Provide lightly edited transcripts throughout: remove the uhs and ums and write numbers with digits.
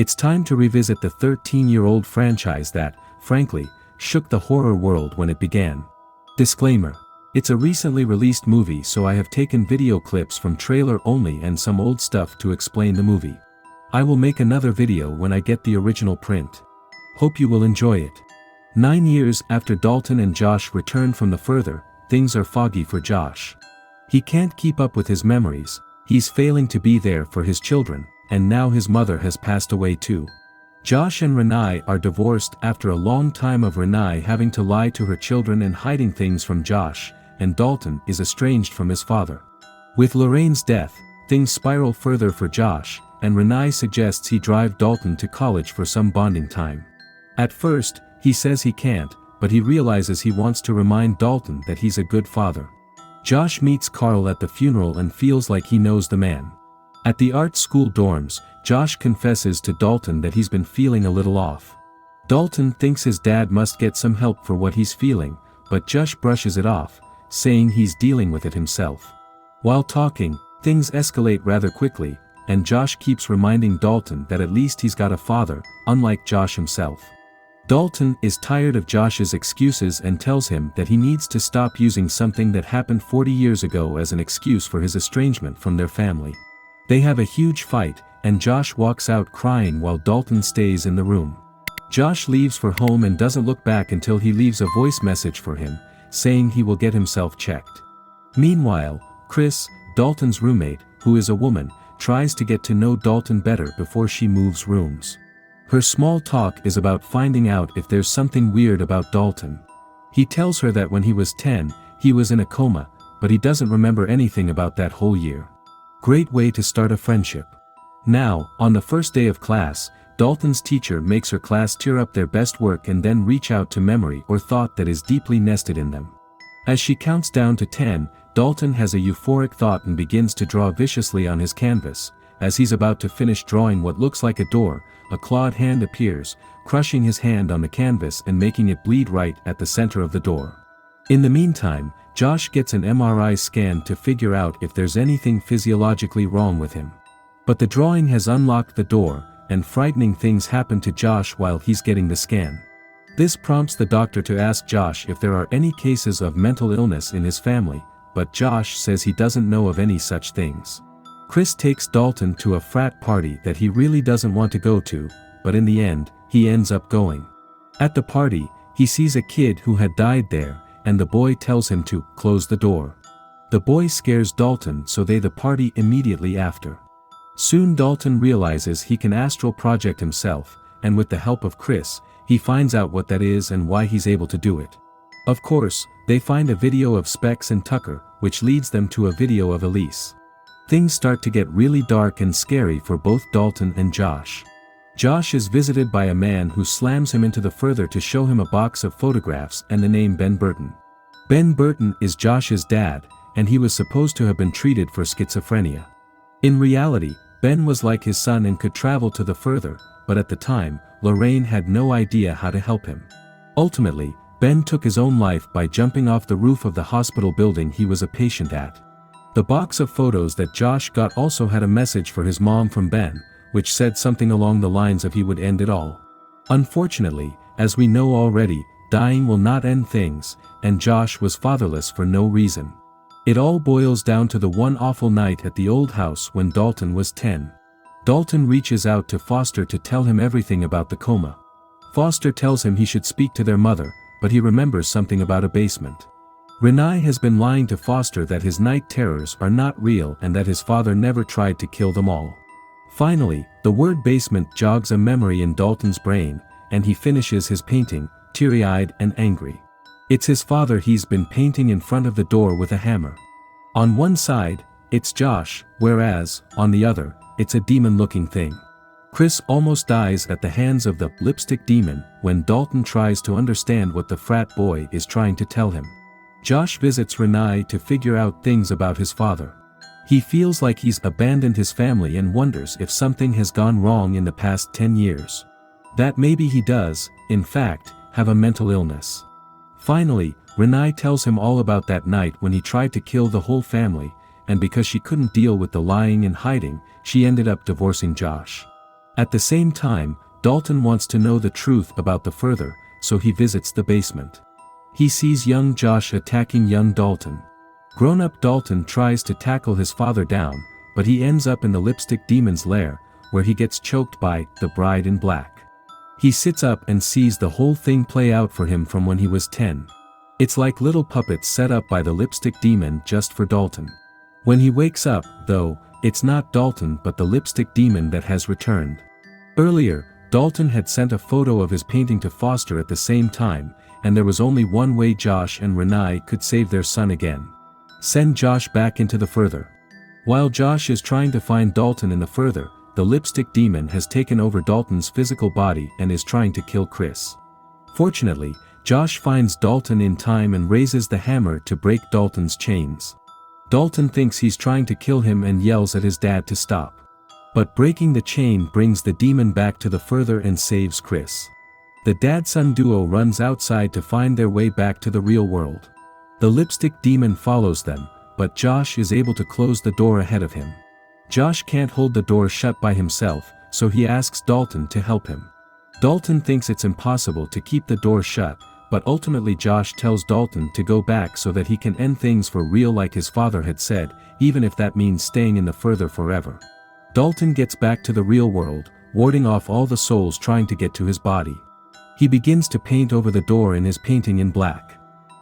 It's time to revisit the 13-year-old franchise that, frankly, shook the horror world when it began. Disclaimer. It's a recently released movie, so I have taken video clips from trailer only and some old stuff to explain the movie. I will make another video when I get the original print. Hope you will enjoy it. 9 years after Dalton and Josh return from the further, things are foggy for Josh. He can't keep up with his memories, he's failing to be there for his children, and now his mother has passed away too. Josh and Renai are divorced after a long time of Renai having to lie to her children and hiding things from Josh, and Dalton is estranged from his father. With Lorraine's death, things spiral further for Josh, and Renai suggests he drive Dalton to college for some bonding time. At first, he says he can't, but he realizes he wants to remind Dalton that he's a good father. Josh meets Carl at the funeral and feels like he knows the man. At the art school dorms, Josh confesses to Dalton that he's been feeling a little off. Dalton thinks his dad must get some help for what he's feeling, but Josh brushes it off, saying he's dealing with it himself. While talking, things escalate rather quickly, and Josh keeps reminding Dalton that at least he's got a father, unlike Josh himself. Dalton is tired of Josh's excuses and tells him that he needs to stop using something that happened 40 years ago as an excuse for his estrangement from their family. They have a huge fight, and Josh walks out crying while Dalton stays in the room. Josh leaves for home and doesn't look back until he leaves a voice message for him, saying he will get himself checked. Meanwhile, Chris, Dalton's roommate, who is a woman, tries to get to know Dalton better before she moves rooms. Her small talk is about finding out if there's something weird about Dalton. He tells her that when he was 10, he was in a coma, but he doesn't remember anything about that whole year. Great way to start a friendship. Now, on the first day of class, Dalton's teacher makes her class tear up their best work and then reach out to memory or thought that is deeply nested in them. As she counts down to 10, Dalton has a euphoric thought and begins to draw viciously on his canvas. As he's about to finish drawing what looks like a door, a clawed hand appears, crushing his hand on the canvas and making it bleed right at the center of the door. In the meantime, Josh gets an MRI scan to figure out if there's anything physiologically wrong with him. But the drawing has unlocked the door, and frightening things happen to Josh while he's getting the scan. This prompts the doctor to ask Josh if there are any cases of mental illness in his family, but Josh says he doesn't know of any such things. Chris takes Dalton to a frat party that he really doesn't want to go to, but in the end, he ends up going. At the party, he sees a kid who had died there, and the boy tells him to close the door. The boy scares Dalton, so they the party immediately after. Soon Dalton realizes he can astral project himself, and with the help of Chris, he finds out what that is and why he's able to do it. Of course, they find a video of Specs and Tucker, which leads them to a video of Elise. Things start to get really dark and scary for both Dalton and Josh. Josh is visited by a man who slams him into the further to show him a box of photographs and the name Ben Burton. Ben Burton is Josh's dad, and he was supposed to have been treated for schizophrenia. In reality, Ben was like his son and could travel to the further, but at the time, Lorraine had no idea how to help him. Ultimately, Ben took his own life by jumping off the roof of the hospital building he was a patient at. The box of photos that Josh got also had a message for his mom from Ben, which said something along the lines of he would end it all. Unfortunately, as we know already, dying will not end things, and Josh was fatherless for no reason. It all boils down to the one awful night at the old house when Dalton was 10. Dalton reaches out to Foster to tell him everything about the coma. Foster tells him he should speak to their mother, but he remembers something about a basement. Renai has been lying to Foster that his night terrors are not real and that his father never tried to kill them all. Finally, the word basement jogs a memory in Dalton's brain, and he finishes his painting, teary-eyed and angry. It's his father he's been painting in front of the door with a hammer. On one side, it's Josh, whereas, on the other, it's a demon-looking thing. Chris almost dies at the hands of the lipstick demon when Dalton tries to understand what the frat boy is trying to tell him. Josh visits Renai to figure out things about his father. He feels like he's abandoned his family and wonders if something has gone wrong in the past 10 years. That maybe he does, in fact, have a mental illness. Finally, Renai tells him all about that night when he tried to kill the whole family, and because she couldn't deal with the lying and hiding, she ended up divorcing Josh. At the same time, Dalton wants to know the truth about the further, so he visits the basement. He sees young Josh attacking young Dalton. Grown-up Dalton tries to tackle his father down, but he ends up in the lipstick demon's lair, where he gets choked by the bride in black. He sits up and sees the whole thing play out for him from when he was 10. It's like little puppets set up by the lipstick demon just for Dalton. When he wakes up, though, it's not Dalton but the lipstick demon that has returned. Earlier, Dalton had sent a photo of his painting to Foster at the same time, and there was only one way Josh and Renai could save their son again. Send Josh back into the further. While Josh is trying to find Dalton in the further, the lipstick demon has taken over Dalton's physical body and is trying to kill Chris. Fortunately, Josh finds Dalton in time and raises the hammer to break Dalton's chains. Dalton thinks he's trying to kill him and yells at his dad to stop. But breaking the chain brings the demon back to the further and saves Chris. The dad-son duo runs outside to find their way back to the real world. The lipstick demon follows them, but Josh is able to close the door ahead of him. Josh can't hold the door shut by himself, so he asks Dalton to help him. Dalton thinks it's impossible to keep the door shut, but ultimately Josh tells Dalton to go back so that he can end things for real like his father had said, even if that means staying in the further forever. Dalton gets back to the real world, warding off all the souls trying to get to his body. He begins to paint over the door in his painting in black.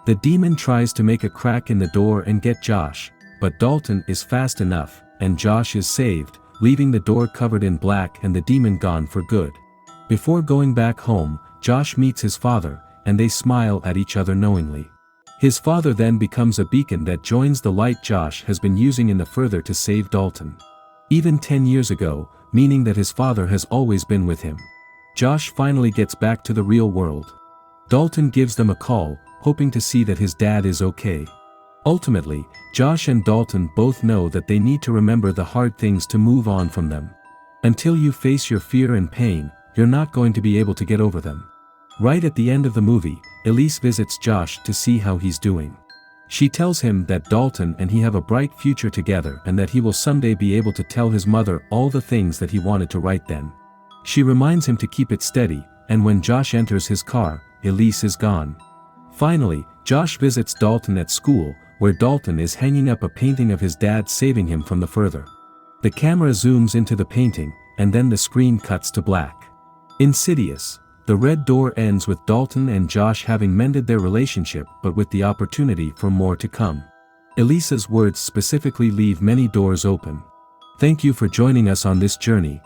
The demon tries to make a crack in the door and get Josh, but Dalton is fast enough, and Josh is saved, leaving the door covered in black and the demon gone for good. Before going back home, Josh meets his father, and they smile at each other knowingly. His father then becomes a beacon that joins the light Josh has been using in the further to save Dalton. Even 10 years ago, meaning that his father has always been with him. Josh finally gets back to the real world. Dalton gives them a call, hoping to see that his dad is okay. Ultimately, Josh and Dalton both know that they need to remember the hard things to move on from them. Until you face your fear and pain, you're not going to be able to get over them. Right at the end of the movie, Elise visits Josh to see how he's doing. She tells him that Dalton and he have a bright future together and that he will someday be able to tell his mother all the things that he wanted to write then. She reminds him to keep it steady, and when Josh enters his car, Elise is gone. Finally, Josh visits Dalton at school, where Dalton is hanging up a painting of his dad saving him from the further. The camera zooms into the painting, and then the screen cuts to black. Insidious. The red door ends with Dalton and Josh having mended their relationship but with the opportunity for more to come. Elisa's words specifically leave many doors open. Thank you for joining us on this journey.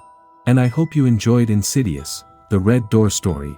And I hope you enjoyed Insidious, the Red Door story.